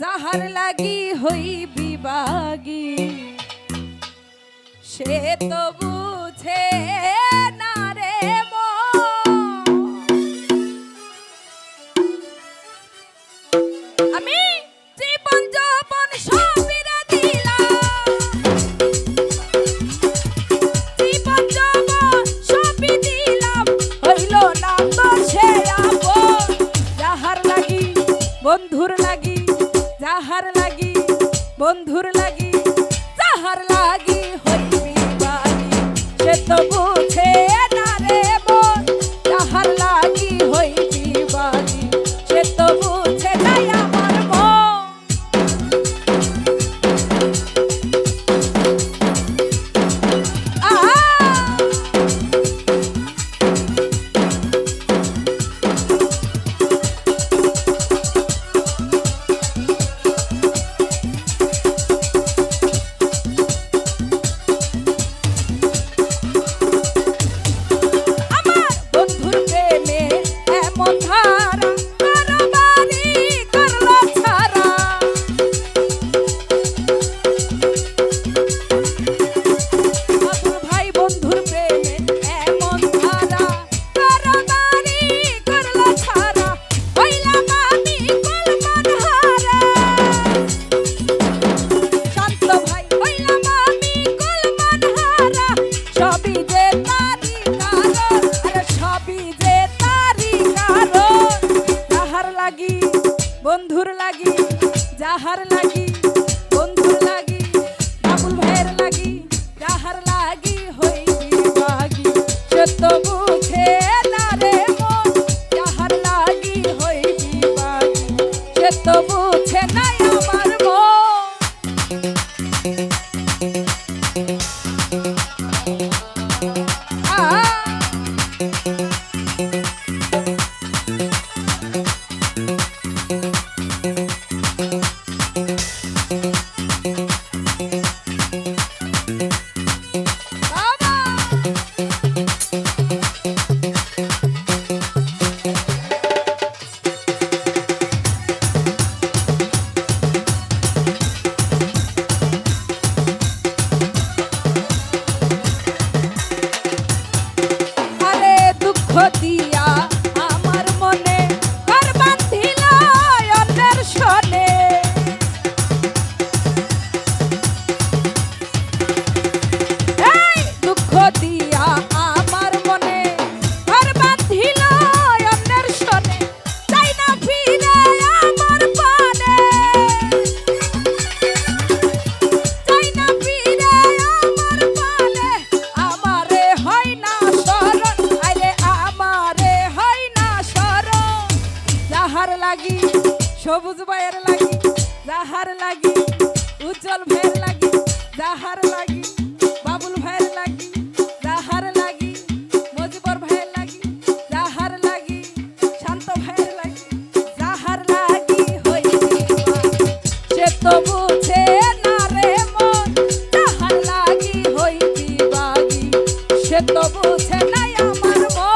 যাহার লাগি হইবি বাগি সে তো বুঝে না রে আমি জীবন যৌবন সবিরে দিলাম, জীবন যৌবন সবই দিলাম, হইল না তো সে আপন। যাহার লাগি বন্ধুর লাগি, যাহার লাগি বন্ধুর লাগি, যাহার লাগি হইবি বাগি সে তো বুঝে না রে মন। যাহার লাগি হইবি বাগি সে তো বুঝে নাই আমার মন। আহা বন্ধুর লাগি, যাহার লাগি বন্ধুর লাগি, বাবুল ভাইয়ের লাগি, যাহার লাগি হইবি বাগি সে তো বুঝে না রে মন। যাহার লাগি হইবি বাগি সে তো বুঝে নাই আমার মন। দিয়া আমার মনে ঘর বাঁধিল অন্যের শোনে, এই দুঃখ দিয়া আমার মনে ঘর বাঁধিল অন্যের শোনে, চাই না ফিরে আমার পানে, চাই না ফিরে আমার পানে, আমারে হয় না শরণ, আরে আমারে হয় না শরণ। যাহার লাগি সবুজ ভাইয়ের লাগি, যাহার লাগি উজ্জ্বল ভাইয়ের লাগি, যাহার লাগি বাবুল ভাইয়ের লাগি, যাহার লাগি মজিবর ভাইয়ের লাগি, যাহার লাগি শান্ত ভাইয়ের লাগি, যাহার লাগি হইবি বাগি সে তো বুঝে না রে মন। যাহার লাগি হইবি বাগি সে তো বুঝে নাই আমার মন।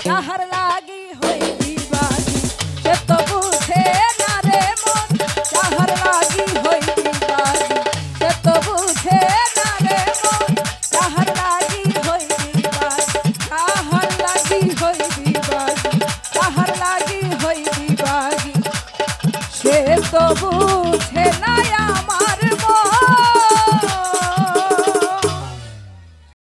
যাহার